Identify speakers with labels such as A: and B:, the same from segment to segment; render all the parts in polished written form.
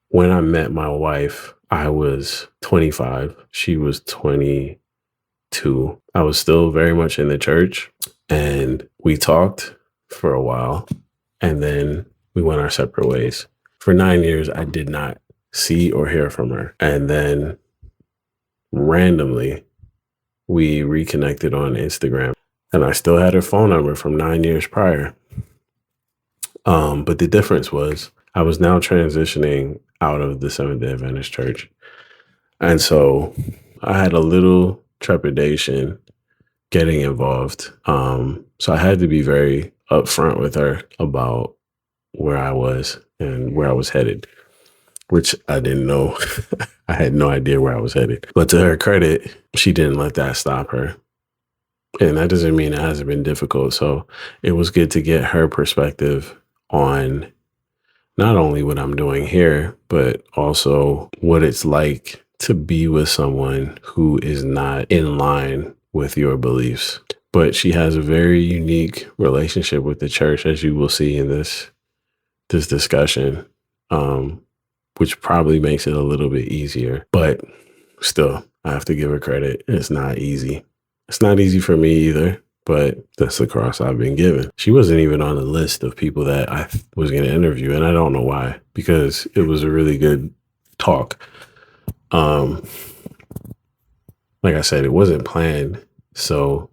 A: when I met my wife, I was 25. She was 22. I was still very much in the church, and we talked for a while, and then we went our separate ways. For 9 years, I did not see or hear from her. And then randomly, we reconnected on Instagram, and I still had her phone number from 9 years prior. But the difference was I was now transitioning out of the Seventh Day Adventist church. And so I had a little trepidation getting involved. So I had to be very upfront with her about where I was and where I was headed, which I didn't know. I had no idea where I was headed. But to her credit, she didn't let that stop her. And that doesn't mean it hasn't been difficult. So it was good to get her perspective on not only what I'm doing here, but also what it's like to be with someone who is not in line with your beliefs. But she has a very unique relationship with the church, as you will see in this discussion, which probably makes it a little bit easier. But still, I have to give her credit. It's not easy. It's not easy for me either, but that's the cross I've been given. She wasn't even on the list of people that I was going to interview, and I don't know why, because it was a really good talk. Like I said, it wasn't planned, so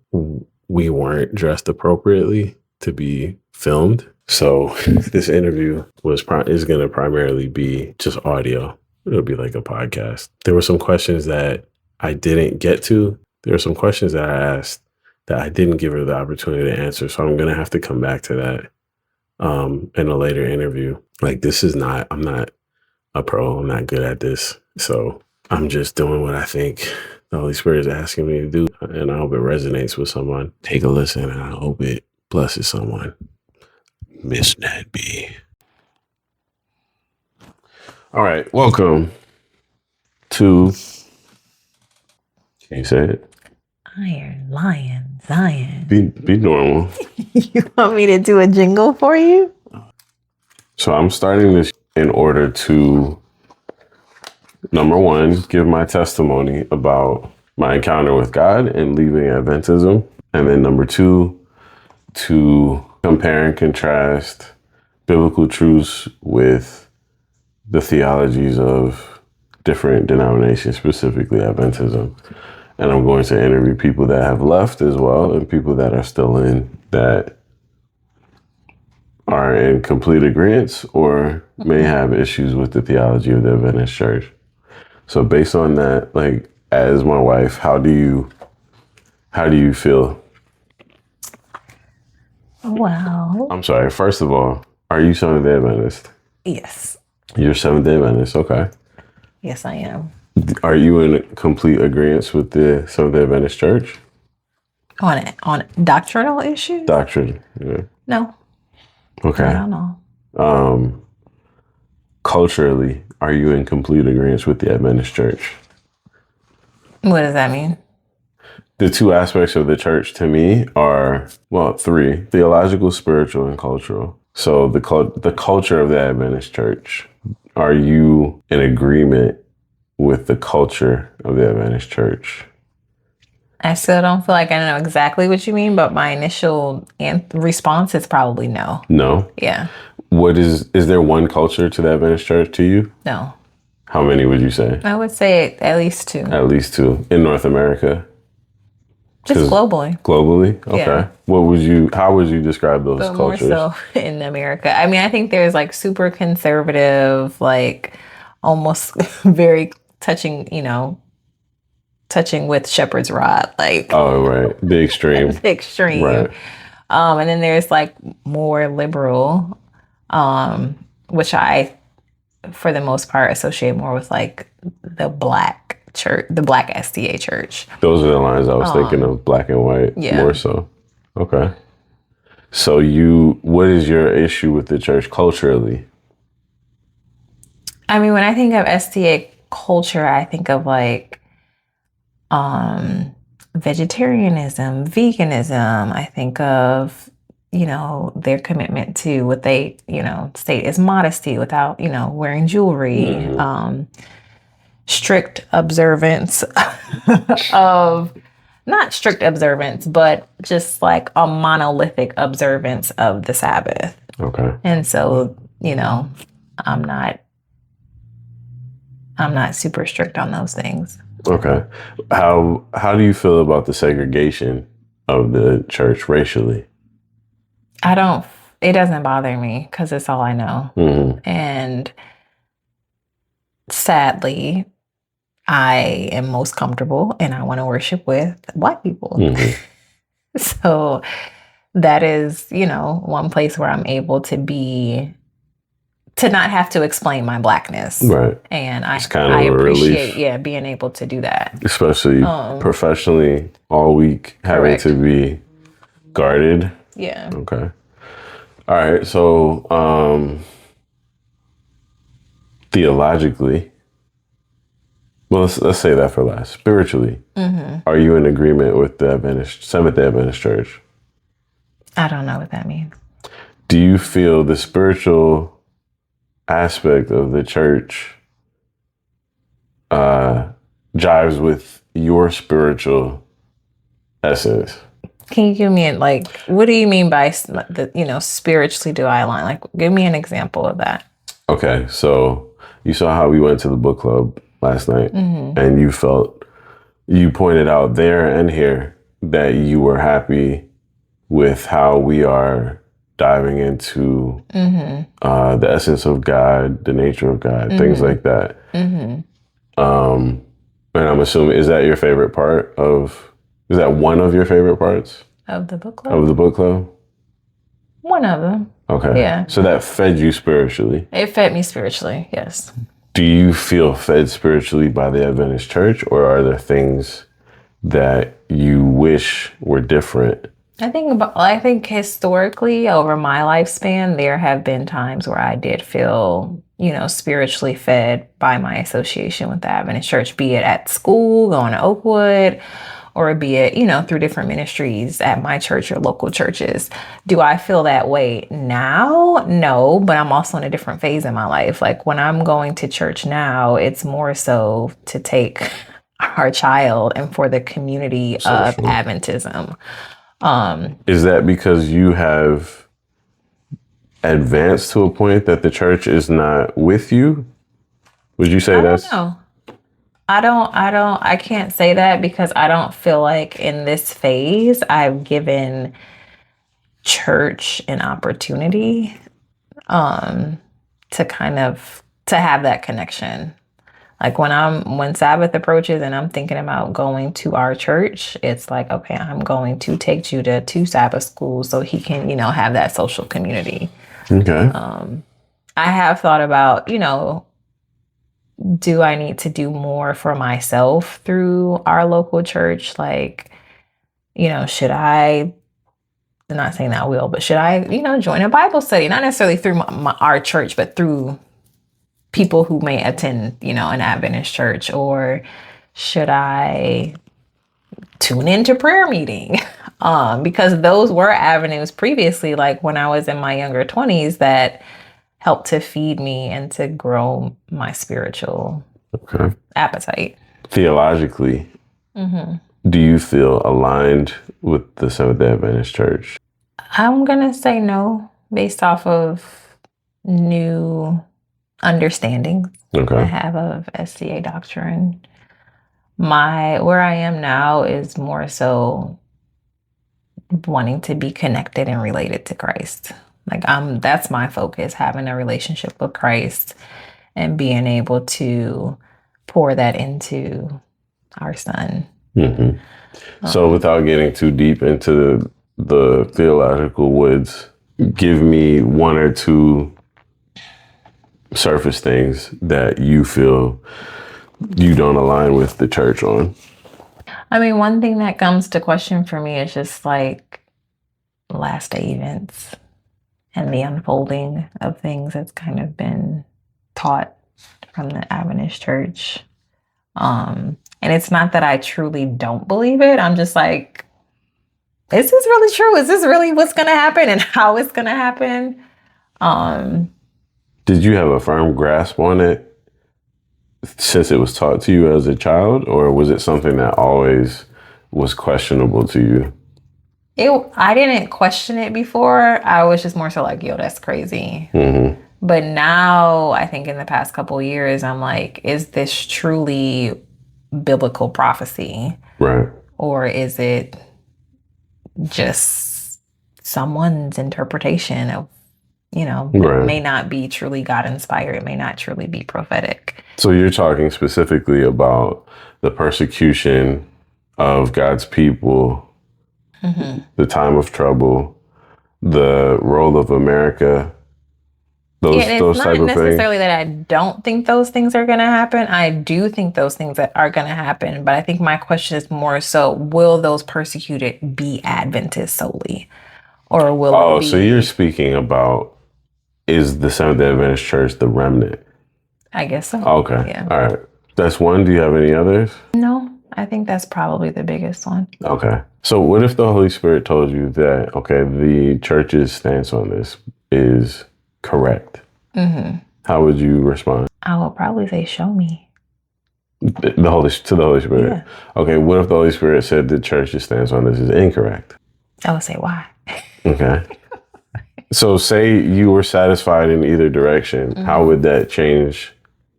A: we weren't dressed appropriately to be filmed. So this interview is going to primarily be just audio. It'll be like a podcast. There were some questions that I didn't get to. There were some questions that I asked that I didn't give her the opportunity to answer. So I'm going to have to come back to that in a later interview. Like, I'm not a pro. I'm not good at this. So I'm just doing what I think the Holy Spirit is asking me to do. And I hope it resonates with someone. Take a listen, and I hope it blesses someone. Miss Nat B. All right. Welcome to, can you say it?
B: Iron Lion Zion.
A: Be normal.
B: You want me to do a jingle for you?
A: So I'm starting this in order to, number one, give my testimony about my encounter with God and leaving Adventism. And then number two, to compare and contrast biblical truths with the theologies of different denominations, specifically Adventism. And I'm going to interview people that have left as well, and people that are still in, that are in complete agreement or may have issues with the theology of the Adventist church. So based on that, like, as my wife, how do you feel?
B: Well,
A: I'm sorry. First of all, are you Seventh Day Adventist?
B: yes.
A: You're Seventh Day Adventist. Okay.
B: Yes, I am.
A: Are you in complete agreement with the Seventh Day Adventist church?
B: On doctrinal issues?
A: Doctrine. Yeah.
B: No.
A: Okay.
B: I don't know.
A: Culturally, are you in complete agreement with the Adventist church?
B: What does that mean?
A: The two aspects of the church to me are, well, three: theological, spiritual, and cultural. So the culture of the Adventist church, are you in agreement with the culture of the Adventist church?
B: I still don't feel like I know exactly what you mean, but my initial response is probably no.
A: No?
B: Yeah.
A: Is there one culture to the Adventist church to you?
B: No.
A: How many would you say?
B: I would say at least two.
A: At least two. In North America?
B: Just globally.
A: Globally? Okay.
B: Yeah.
A: How would you describe those
B: but
A: cultures?
B: More so in America. I mean, I think there's like super conservative, like almost very touching with shepherd's rod. Like,
A: oh, right. The extreme.
B: The extreme.
A: Right.
B: And then there's like more liberal, which I, for the most part, associate more with like the black church, the black SDA church.
A: Those are the lines I was thinking of, black and white, more so. Okay. So what is your issue with the church culturally?
B: I mean, when I think of SDA culture, I think of like vegetarianism, veganism. I think of, their commitment to what they, state is modesty without, wearing jewelry, strict observance of, not strict observance, but just like a monolithic observance of the Sabbath.
A: Okay.
B: And so, I'm not super strict on those things.
A: Okay. How do you feel about the segregation of the church racially?
B: It doesn't bother me because it's all I know. And sadly, I am most comfortable and I want to worship with Black people. So that is, one place where I'm able to not have to explain my Blackness.
A: Right.
B: And I
A: a
B: appreciate,
A: relief.
B: Being able to do that.
A: Especially professionally all week, having to be guarded.
B: Yeah.
A: Okay. All right. So, theologically, well, let's say that for last. Spiritually, are you in agreement with the Seventh Day Adventist Church?
B: I don't know what that means.
A: Do you feel the spiritual aspect of the church jives with your spiritual essence?
B: Can you give me what do you mean by spiritually do I align? Like, give me an example of that.
A: Okay, so you saw how we went to the book club last night, and you pointed out there and here that you were happy with how we are diving into the essence of God, the nature of God, things like that. And I'm assuming, is that your favorite part is that one of your favorite parts?
B: Of the book club?
A: Of the book club?
B: One of them.
A: Okay.
B: Yeah.
A: So that fed you spiritually?
B: It fed me spiritually, yes.
A: Do you feel fed spiritually by the Adventist Church, or are there things that you wish were different?
B: I think historically over my lifespan, there have been times where I did feel, spiritually fed by my association with the Adventist Church, be it at school, going to Oakwood, or be it, through different ministries at my church or local churches. Do I feel that way now? No, but I'm also in a different phase in my life. Like when I'm going to church now, it's more so to take our child and for the community of Adventism.
A: Is that because you have advanced to a point that the church is not with you? Would you say that's?
B: No. I can't say that because I don't feel like in this phase I've given church an opportunity to have that connection. Like when Sabbath approaches and I'm thinking about going to our church, it's like, okay, I'm going to take Judah to Sabbath school so he can, have that social community.
A: Okay.
B: I have thought about, do I need to do more for myself through our local church? Like, should I'm not saying that I will, but should I, join a Bible study? Not necessarily through our church, but through people who may attend, an Adventist church. Or should I tune into prayer meeting? Because those were avenues previously, like when I was in my younger 20s, that helped to feed me and to grow my spiritual appetite.
A: Theologically, do you feel aligned with the Seventh Day Adventist Church?
B: I'm going to say no, based off of new understandings I have of SDA doctrine. Where I am now is more so wanting to be connected and related to Christ. Like that's my focus, having a relationship with Christ and being able to pour that into our son.
A: So without getting too deep into the theological woods, give me one or two surface things that you feel you don't align with the church on.
B: I mean, one thing that comes to question for me is just like last day events and the unfolding of things that's kind of been taught from the Adventist church. And it's not that I truly don't believe it. I'm just like, is this really true? Is this really what's going to happen and how it's going to happen?
A: Did you have a firm grasp on it since it was taught to you as a child, or was it something that always was questionable to you?
B: I didn't question it before. I was just more so like, yo, that's crazy.
A: Mm-hmm.
B: But now I think in the past couple of years, I'm like, is this truly biblical prophecy?
A: Right.
B: Or is it just someone's interpretation of,
A: Right.
B: it may not be truly God inspired. It may not truly be prophetic.
A: So you're talking specifically about the persecution of God's people, the time of trouble, the role of America, those
B: It's
A: type
B: not
A: of things.
B: necessarily that I don't think those things are going to happen. I do think those things that are going to happen. But I think my question is more so, will those persecuted be Adventists solely? Or will it be...
A: So you're speaking about, is the Seventh Day Adventist Church the remnant?
B: I guess so.
A: Okay.
B: Yeah.
A: All right. That's one. Do you have any others?
B: No, I think that's probably the biggest one.
A: Okay. So what if the Holy Spirit told you that, okay, the church's stance on this is correct?
B: Mm-hmm.
A: How would you respond?
B: I would probably say, show me.
A: To the Holy Spirit.
B: Yeah.
A: Okay. What if the Holy Spirit said the church's stance on this is incorrect?
B: I would say, why?
A: Okay. So say you were satisfied in either direction. How would that change,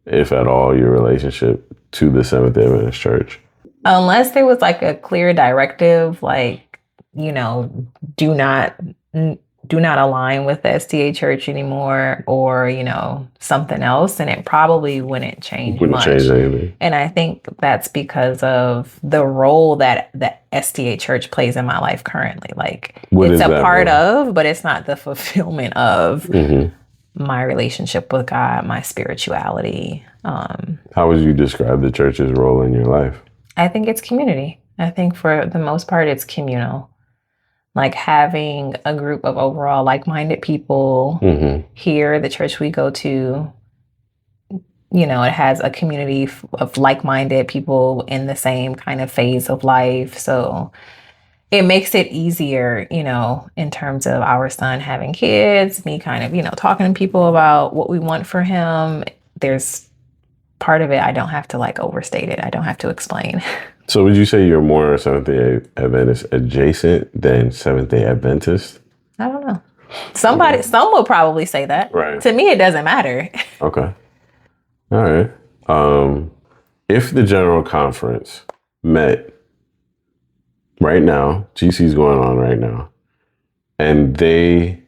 A: if at all, your relationship to the Seventh Day Adventist Church?
B: Unless there was like a clear directive, like, do not align with the SDA church anymore, or, something else, and it probably wouldn't change much.
A: Change anything.
B: And I think that's because of the role that the SDA church plays in my life currently. Like, it's a part of, but it's not the fulfillment of my relationship with God, my spirituality.
A: How would you describe the church's role in your life?
B: I think it's community. I think for the most part, it's communal. Like having a group of overall like-minded people here, the church we go to, it has a community of like-minded people in the same kind of phase of life. So it makes it easier, in terms of our son having kids, me kind of, talking to people about what we want for him. There's part of it I don't have to like overstate it. I don't have to explain.
A: So would you say you're more Seventh Day Adventist adjacent than Seventh Day Adventist?
B: I don't know. Some will probably say that.
A: Right.
B: To me, it doesn't matter.
A: Okay. All right. If the General Conference met right now, GC's going on right now, and they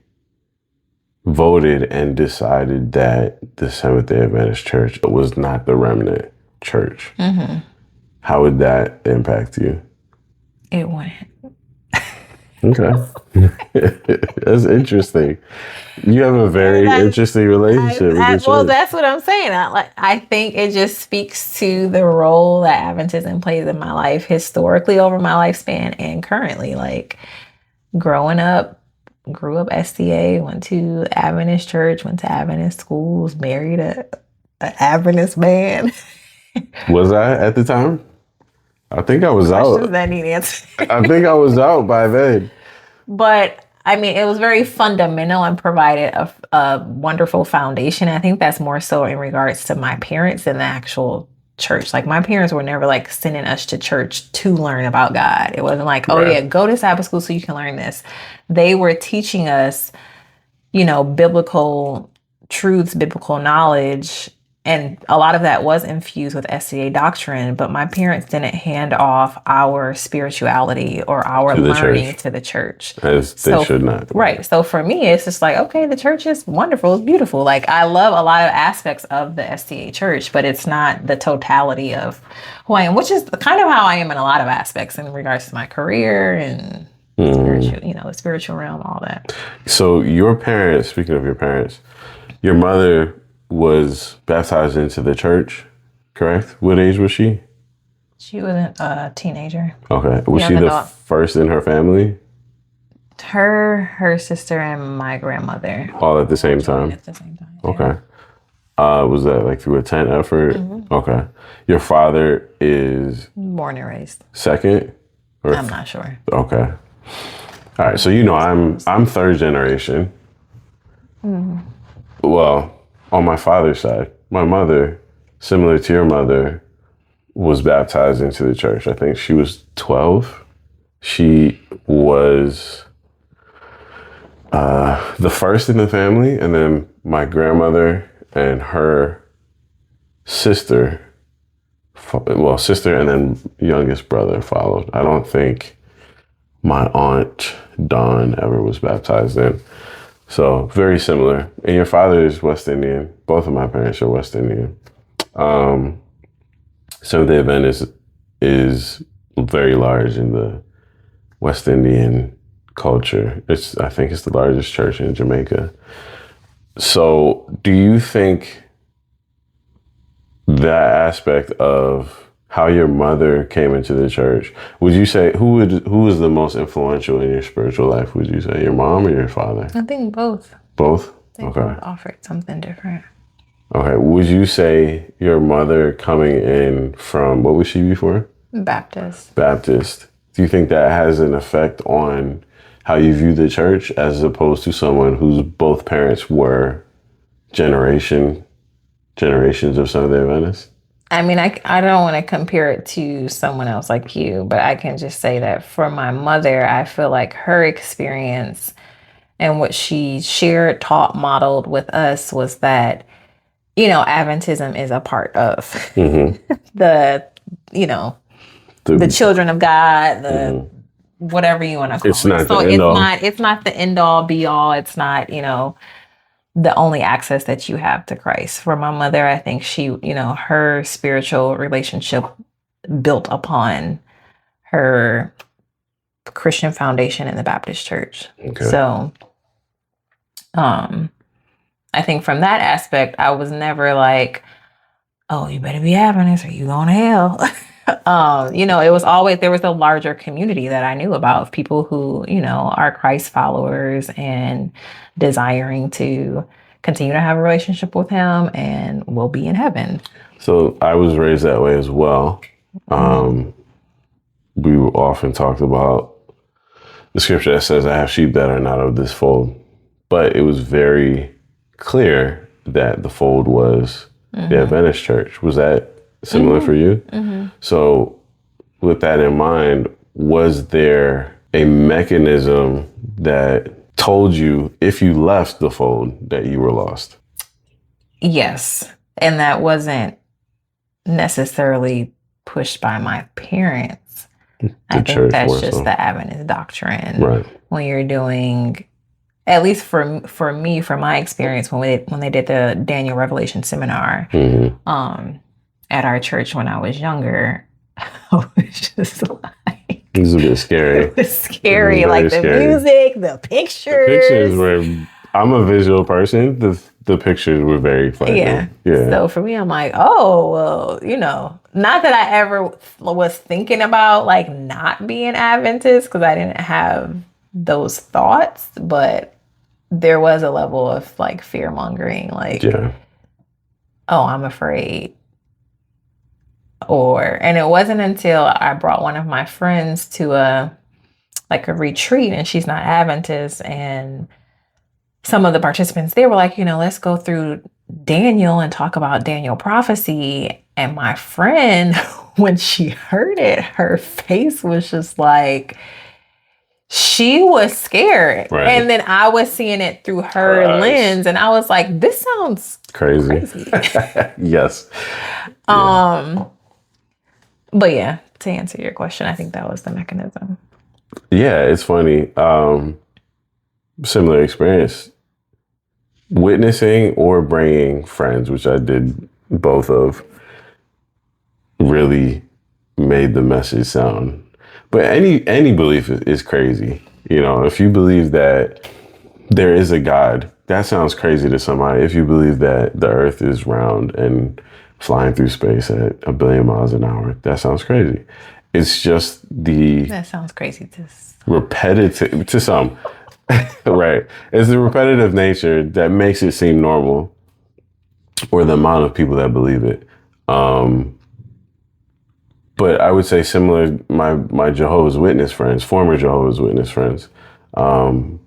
A: voted and decided that the Seventh Day Adventist Church was not the remnant church, how would that impact you?
B: It wouldn't.
A: Okay. That's interesting. You have a very interesting relationship with the church.
B: Well, that's what I'm saying. I think it just speaks to the role that Adventism plays in my life historically over my lifespan and currently. Like, growing up, grew up SDA, went to Adventist church, went to Adventist schools, married an Adventist man.
A: Was I at the time? I think I was out.
B: That need answer.
A: I think I was out by then.
B: But I mean, it was very fundamental and provided a wonderful foundation. I think that's more so in regards to my parents than the actual church. Like, my parents were never like sending us to church to learn about God. It wasn't like, oh yeah, go to Sabbath school so you can learn this. They were teaching us, biblical truths, biblical knowledge. And a lot of that was infused with SDA doctrine, but my parents didn't hand off our spirituality or our learning to the church.
A: As they should not.
B: Right. So for me, it's just like, okay, the church is wonderful. It's beautiful. Like, I love a lot of aspects of the SDA church, but it's not the totality of who I am, which is kind of how I am in a lot of aspects in regards to my career and spiritual, the spiritual realm, all that.
A: So your parents, speaking of your parents, your mother was baptized into the church, correct? What age was she?
B: She was a teenager.
A: Okay. Was she the first in her family?
B: Her sister, and my grandmother.
A: All at the same time?
B: At the same time.
A: Yeah. Okay. Was that like through a tent effort? Okay. Your father is?
B: Born and raised.
A: Second?
B: I'm not sure.
A: Okay. All right, so I'm third generation. Well, on my father's side, my mother, similar to your mother, was baptized into the church. I think she was 12. She was the first in the family, and then my grandmother and her sister, sister and then youngest brother followed. I don't think my aunt Dawn ever was baptized in. So very similar. And your father is West Indian. Both of my parents are West Indian. Seventh Day Adventist is very large in the West Indian culture. I think it's the largest church in Jamaica. So do you think that aspect of how your mother came into the church, would you say who was the most influential in your spiritual life? Would you say your mom or your father?
B: I think both.
A: Both?
B: They
A: Okay.
B: both offered something different.
A: Okay. Would you say your mother coming in from, what was she before?
B: Baptist.
A: Baptist. Do you think that has an effect on how you view the church as opposed to someone whose both parents were generations of Seventh Day Adventists?
B: I mean, I don't want to compare it to someone else like you, but I can just say that for my mother, I feel like her experience and what she shared, taught, modeled with us was that, Adventism is a part of the, the children of God, the whatever you want to call
A: It's
B: it.
A: not
B: So
A: the end all.
B: it's not the end all be all. It's not, the only access that you have to Christ. For my mother, I think she, her spiritual relationship built upon her Christian foundation in the Baptist church.
A: Okay.
B: So, I think from that aspect, I was never like, oh, you better be having this or you going to hell. It was always, there was a larger community that I knew about of people who, are Christ followers and desiring to continue to have a relationship with him and will be in heaven.
A: So I was raised that way as well. We often talked about the scripture that says, I have sheep that are not of this fold. But it was very clear that the fold was the Adventist church. Was that similar for you? So with that in mind, was there a mechanism that told you if you left the fold that you were lost?
B: Yes. And that wasn't necessarily pushed by my parents. I think that's just the Adventist doctrine.
A: Right.
B: When you're doing, at least for me, from my experience, when they did the Daniel Revelation seminar at our church when I was younger, I was just like,
A: it was a bit scary.
B: It was scary, like the music, the pictures.
A: The pictures were. I'm a visual person. The pictures were very frightening. Yeah.
B: So for me, I'm like, oh well, not that I ever was thinking about like not being Adventist because I didn't have those thoughts, but there was a level of like fear mongering, like, oh, I'm afraid. And it wasn't until I brought one of my friends to a retreat, and she's not Adventist, and some of the participants there were like, let's go through Daniel and talk about Daniel prophecy. And my friend, when she heard it, her face was just like, she was scared. Right. And then I was seeing it through her lens, and I was like, this sounds crazy.
A: Yes.
B: But yeah, to answer your question, I think that was the mechanism.
A: Yeah, it's funny. Similar experience. Witnessing or bringing friends, which I did both of, really made the message sound. But any belief is crazy. If you believe that there is a God, that sounds crazy to somebody. If you believe that the earth is round and flying through space at 1 billion miles an hour, that sounds crazy. It's just
B: that sounds crazy to
A: repetitive to some. Right. It's the repetitive nature that makes it seem normal, or the amount of people that believe it. But I would say similar, my Jehovah's Witness friends, former Jehovah's Witness friends, um,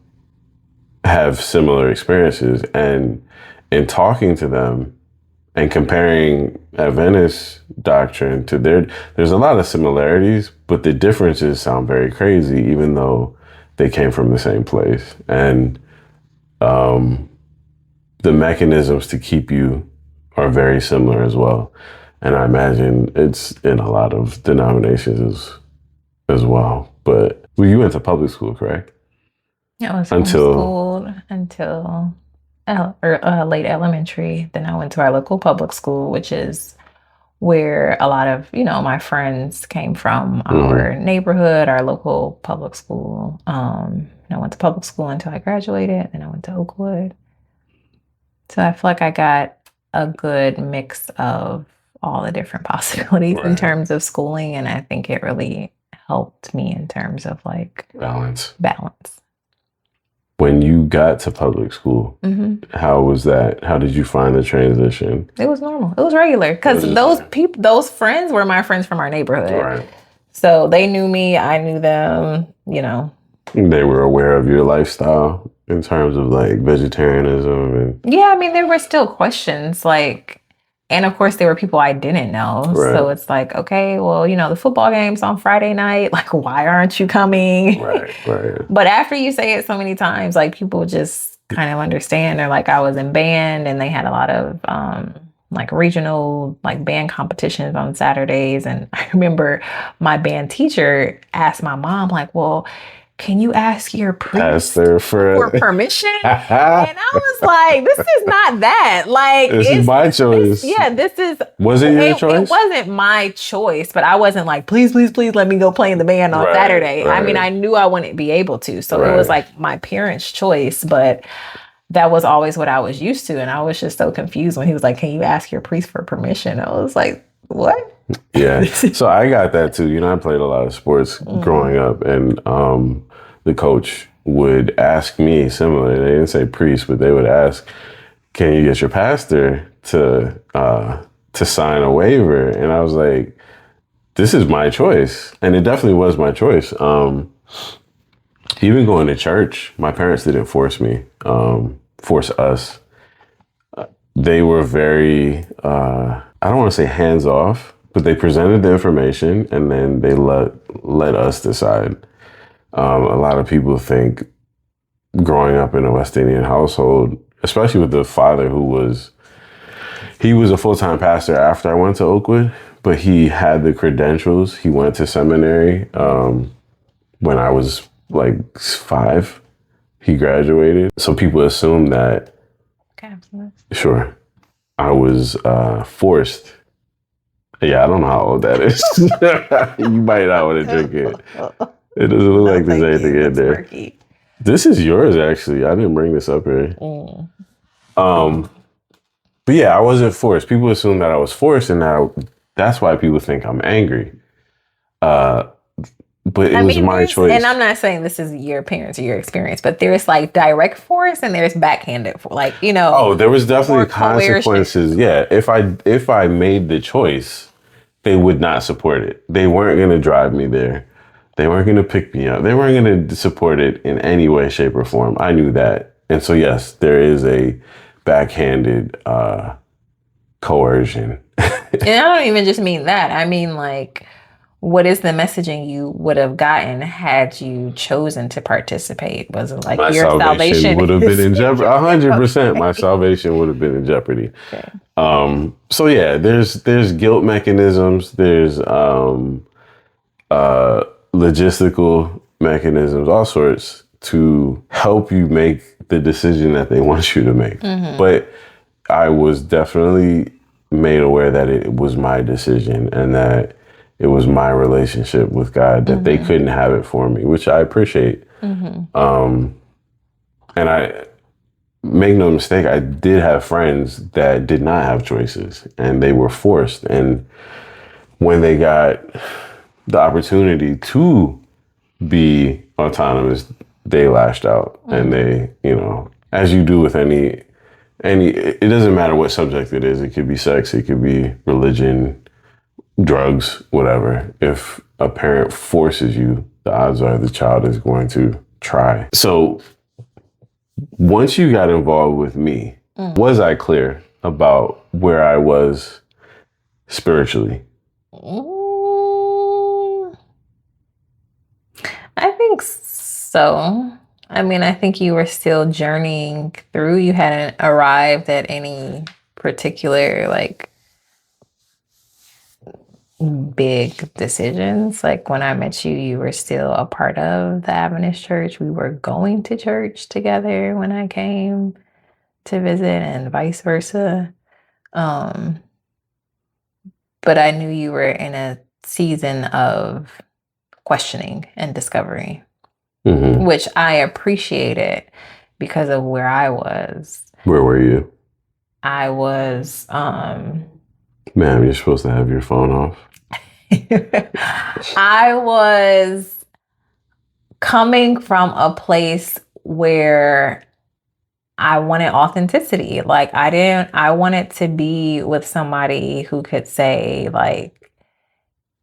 A: have similar experiences. And in talking to them and comparing Adventist doctrine to there's a lot of similarities, but the differences sound very crazy, even though they came from the same place. And the mechanisms to keep you are very similar as well. And I imagine it's in a lot of denominations as well. But well, you went to public school, correct?
B: I was
A: Until
B: homeschooled until late elementary. Then I went to our local public school, which is where a lot of, my friends came from, our neighborhood, our local public school. And I went to public school until I graduated. Then I went to Oakwood. So I feel like I got a good mix of all the different possibilities in
A: Right.
B: terms of schooling. And I think it really helped me in terms of like
A: balance.
B: When
A: you got to public school, how was that? How did you find the transition?
B: It was normal. It was regular because those friends were my friends from our neighborhood.
A: Right.
B: So they knew me. I knew them.
A: They were aware of your lifestyle in terms of like vegetarianism and
B: Yeah, I mean, there were still questions and of course there were people I didn't know.
A: Right.
B: So it's like, okay, well, the football game's on Friday night. Like, why aren't you coming?
A: Right.
B: But after you say it so many times, like people just kind of understand. Or like I was in band and they had a lot of like regional like band competitions on Saturdays. And I remember my band teacher asked my mom, like, well, can you ask your priest for permission? And I was like, this is not that. Like,
A: this is my choice.
B: This is.
A: Was it your choice?
B: It wasn't my choice, but I wasn't like, please, please, please let me go play in the band on Saturday.
A: Right.
B: I mean, I knew I wouldn't be able to. So it was like my parents' choice, but that was always what I was used to. And I was just so confused when he was like, can you ask your priest for permission? I was like, what?
A: Yeah. So I got that too. I played a lot of sports growing up, and the coach would ask me similarly. They didn't say priest, but they would ask, can you get your pastor to sign a waiver? And I was like, this is my choice. And it definitely was my choice. Even going to church, my parents didn't force me, force us. They were very, I don't want to say hands off, but they presented the information and then they let us decide. A lot of people think growing up in a West Indian household, especially with the father he was a full-time pastor after I went to Oakwood, but he had the credentials. He went to seminary when I was like 5. He graduated. So people assume that, sure, I was forced. Yeah, I don't know how old that is. You might not want to drink it. It doesn't look like there's anything in there. Murky. This is yours, actually. I didn't bring this up here. But yeah, I wasn't forced. People assume that I was forced, and that's why people think I'm angry. But it was my choice.
B: And I'm not saying this is your parents or your experience, but there's like direct force and there's backhanded force. Like,
A: Oh, there was definitely consequences. Yeah, if I made the choice, they would not support it. They weren't going to drive me there. They weren't going to pick me up. They weren't going to support it in any way, shape, or form. I knew that. And so, yes, there is a backhanded coercion.
B: And I don't even just mean that. I mean, like, what is the messaging you would have gotten had you chosen to participate? Was it like
A: my
B: your salvation
A: would have been in jeopardy? 100%. My salvation would have been in jeopardy. Okay. So yeah, there's guilt mechanisms. There's logistical mechanisms, all sorts, to help you make the decision that they want you to make. But I was definitely made aware that it was my decision and that it was my relationship with God, that they couldn't have it for me, which I appreciate. And I make no mistake, I did have friends that did not have choices and they were forced. And when they got the opportunity to be autonomous, they lashed out and they, as you do with any, it doesn't matter what subject it is. It could be sex, it could be religion, drugs, whatever. If a parent forces you, the odds are the child is going to try. So once you got involved with me, was I clear about where I was spiritually?
B: I think so. I mean, I think you were still journeying through. You hadn't arrived at any particular like big decisions. Like when I met you, you were still a part of the Adventist church. We were going to church together when I came to visit and vice versa. Um, but I knew you were in a season of questioning and discovery, which I appreciated because of where I was.
A: Where were you?
B: I was
A: Ma'am, you're supposed to have your phone off.
B: I was coming from a place where I wanted authenticity. Like I wanted to be with somebody who could say like,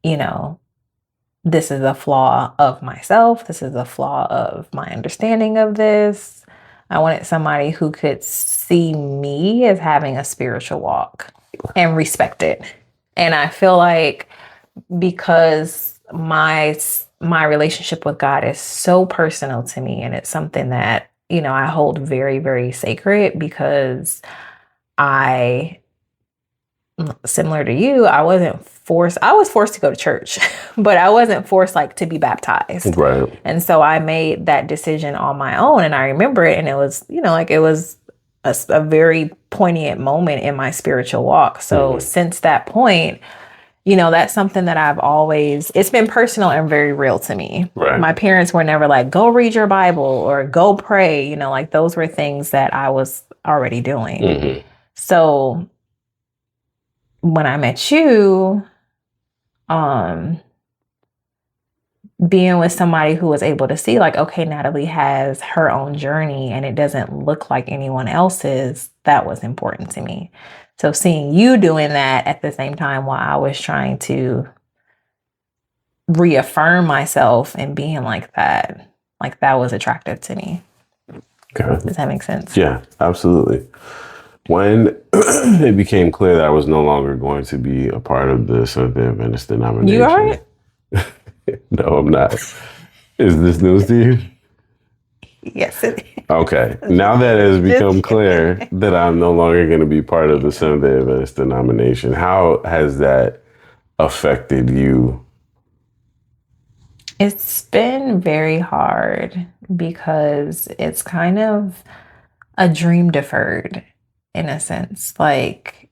B: you know, this is a flaw of myself. This is a flaw of my understanding of this. I wanted somebody who could see me as having a spiritual walk and respect it. And I feel like because my relationship with God is so personal to me, and it's something that, you know, I hold very, very sacred because I, similar to you, I was forced to go to church, but I wasn't forced like to be baptized.
A: Right.
B: And so I made that decision on my own, and I remember it, and it was, you know, like it was a very poignant moment in my spiritual walk. So since that point, you know, that's something that it's been personal and very real to me.
A: Right.
B: My parents were never like, go read your Bible or go pray. You know, like those were things that I was already doing. So when I met you, being with somebody who was able to see like, okay, Natalie has her own journey and it doesn't look like anyone else's, that was important to me. So seeing you doing that at the same time while I was trying to reaffirm myself and being like that was attractive to me.
A: Okay.
B: Does that make sense?
A: Yeah, absolutely. When it became clear that I was no longer going to be a part of the Seventh Day Adventist denomination.
B: You all right?
A: No, I'm not. Is this news to you?
B: Yes, it is.
A: Okay. Now that it has become clear that I'm no longer going to be part of the Seventh Day Adventist denomination, how has that affected you?
B: It's been very hard because it's kind of a dream deferred in a sense. Like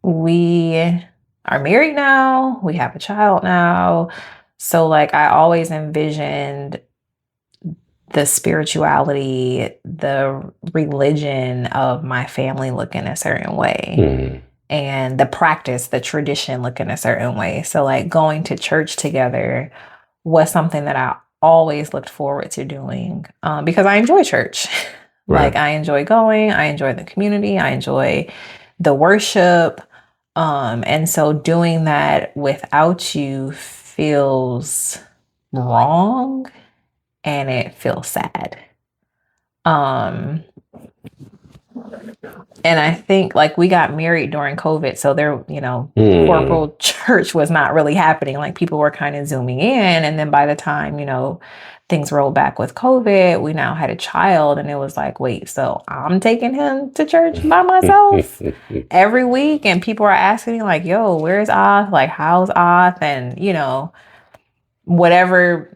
B: we are married now, we have a child now. So like I always envisioned the spirituality, the religion of my family looking a certain way. And the practice, the tradition looking a certain way. So like going to church together was something that I always looked forward to doing because I enjoy church. Like I enjoy going, I enjoy the community, I enjoy the worship. And so doing that without you feels wrong and it feels sad. And I think like we got married during COVID. So there, you know, corporal church was not really happening. Like people were kind of zooming in. And then by the time, you know, things rolled back with COVID, we now had a child. And it was like, wait, so I'm taking him to church by myself every week. And people are asking me like, yo, where's Oth? Like, how's Oth? And, you know, whatever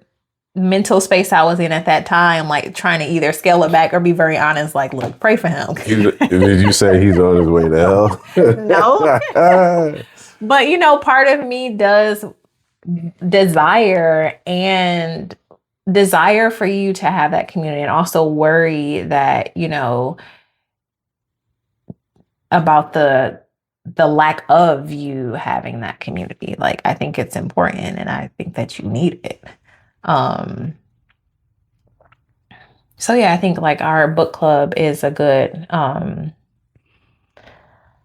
B: mental space I was in at that time, like trying to either scale it back or be very honest, like, look, pray for him.
A: Did you say he's on his way to hell?
B: No. But, you know, part of me does desire for you to have that community and also worry that, you know, about the lack of you having that community. Like, I think it's important and I think that you need it. So yeah, I think like our book club is a good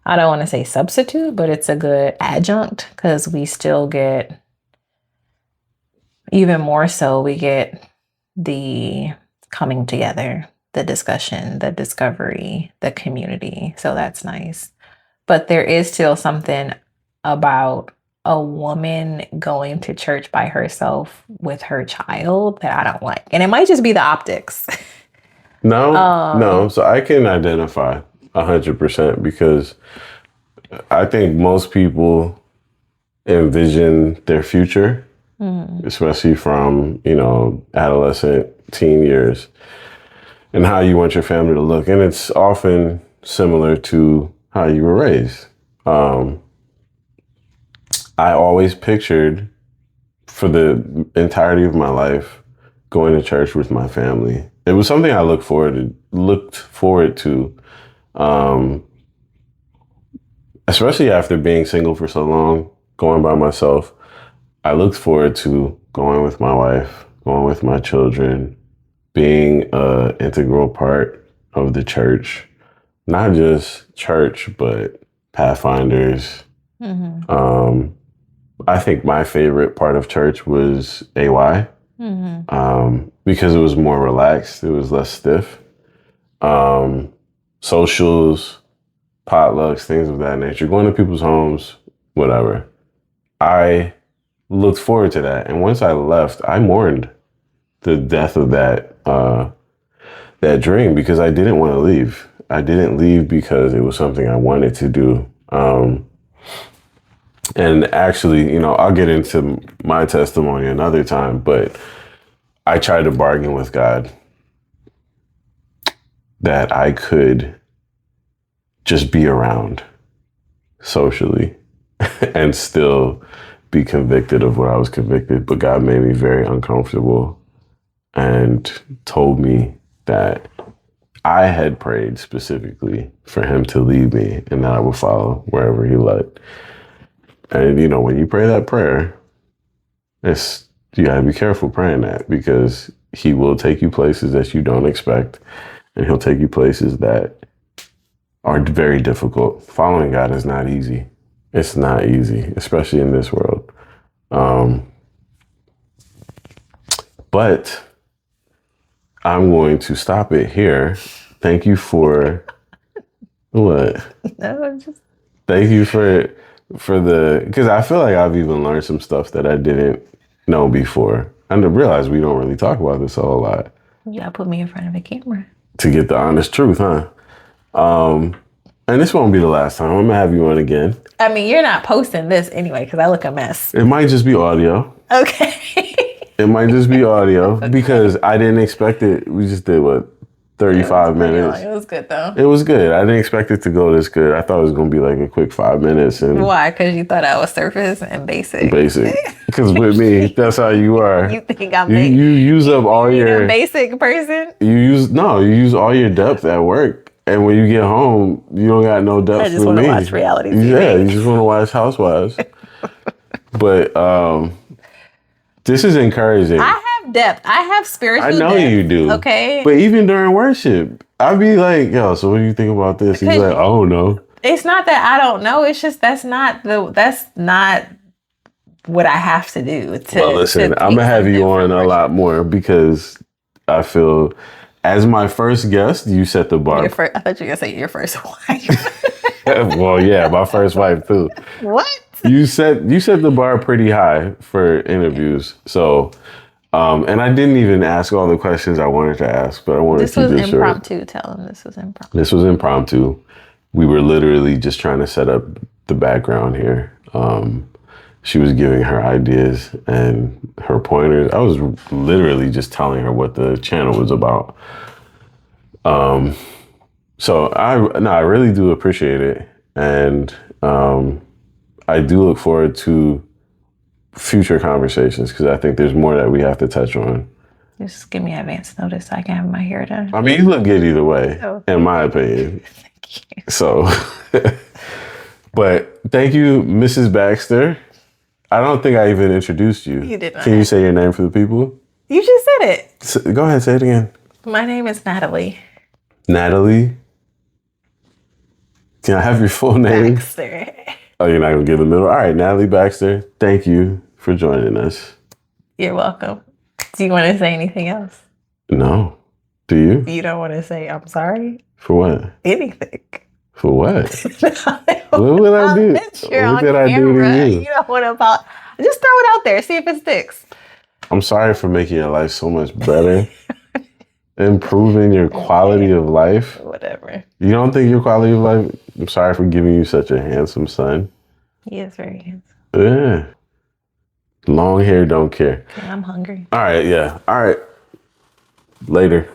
B: I don't want to say substitute, but it's a good adjunct because we still get, even more so, we get the coming together, the discussion, the discovery, the community. So that's nice. But there is still something about a woman going to church by herself with her child that I don't like. And it might just be the optics.
A: No. So I can identify 100% because I think most people envision their future, especially from, adolescent, teen years, and how you want your family to look. And it's often similar to how you were raised. I always pictured for the entirety of my life going to church with my family. It was something I looked forward to, especially after being single for so long, going by myself. I looked forward to going with my wife, going with my children, being an integral part of the church, not just church, but Pathfinders. I think my favorite part of church was AY, because it was more relaxed. It was less stiff. Socials, potlucks, things of that nature, going to people's homes, whatever. I looked forward to that. And once I left, I mourned the death of that dream because I didn't want to leave. I didn't leave because it was something I wanted to do. And actually, I'll get into my testimony another time, but I tried to bargain with God that I could just be around socially and still be convicted of what I was convicted. But God made me very uncomfortable and told me that I had prayed specifically for him to lead me and that I would follow wherever he led. And, when you pray that prayer, you gotta be careful praying that because he will take you places that you don't expect and he'll take you places that are very difficult. Following God is not easy. It's not easy, especially in this world. But I'm going to stop it here. Thank you for what?
B: No, just
A: Thank you for because I feel like I've even learned some stuff that I didn't know before. I realize we don't really talk about this a whole lot.
B: you gotta put me in front of a camera
A: To get the honest truth, huh? And this won't be the last time. I'm gonna have you on again.
B: I mean, you're not posting this anyway because I look a mess.
A: It might just be audio.
B: Okay.
A: It might just be audio because I didn't expect it. We just did 35 minutes.
B: It was good though.
A: It was good. I didn't expect it to go this good. I thought it was going to be like a quick 5 minutes. And
B: why? Because you thought I was surface and basic.
A: Because with me, that's how you are.
B: You think I'm
A: you use up all your
B: a basic person?
A: You use all your depth at work, and when you get home, you don't got no depth.
B: I just want to watch reality TV.
A: Yeah, you just want to watch Housewives. But this is encouraging.
B: I have depth. I have spiritual depth.
A: I know you do.
B: Okay.
A: But even during worship, I'd be like, yo, so what do you think about this? He's like, I don't know.
B: It's not that I don't know. It's just that's not what I have to do.
A: Well, listen, I'm going to have you on a lot more because I feel as my first guest, you set the bar.
B: I thought you were going to say your first wife.
A: Well, yeah, my first wife too.
B: What?
A: You set the bar pretty high for interviews. So, and I didn't even ask all the questions I wanted to ask, but I wanted to keep it short. This was
B: impromptu. Tell them this was impromptu.
A: This was impromptu. We were literally just trying to set up the background here. She was giving her ideas and her pointers. I was literally just telling her what the channel was about. So I really do appreciate it. And I do look forward to future conversations because I think there's more that we have to touch on.
B: Just give me advance notice so I can have my hair done.
A: I mean, you look good either way, in my opinion.
B: Thank you.
A: So, but thank you, Mrs. Baxter. I don't think I even introduced you.
B: You did not.
A: Can you say your name for the people?
B: You just said it.
A: Go ahead, say it again.
B: My name is Natalie.
A: Natalie? Can I have your full name?
B: Baxter.
A: Oh, you're not going to give the middle? All right, Natalie Baxter, thank you for joining us.
B: You're welcome. Do you want to say anything else?
A: No. Do you?
B: You don't want to say I'm sorry?
A: For what?
B: Anything.
A: For what? What would I do? What did I do to you?
B: You don't want to just throw it out there. See if it sticks.
A: I'm sorry for making your life so much better. Improving your quality of life.
B: Whatever.
A: You don't think your quality of life? I'm sorry for giving you such a handsome son.
B: He is very handsome.
A: Yeah. Long hair, don't care.
B: Yeah, I'm hungry.
A: All right, yeah. All right. Later.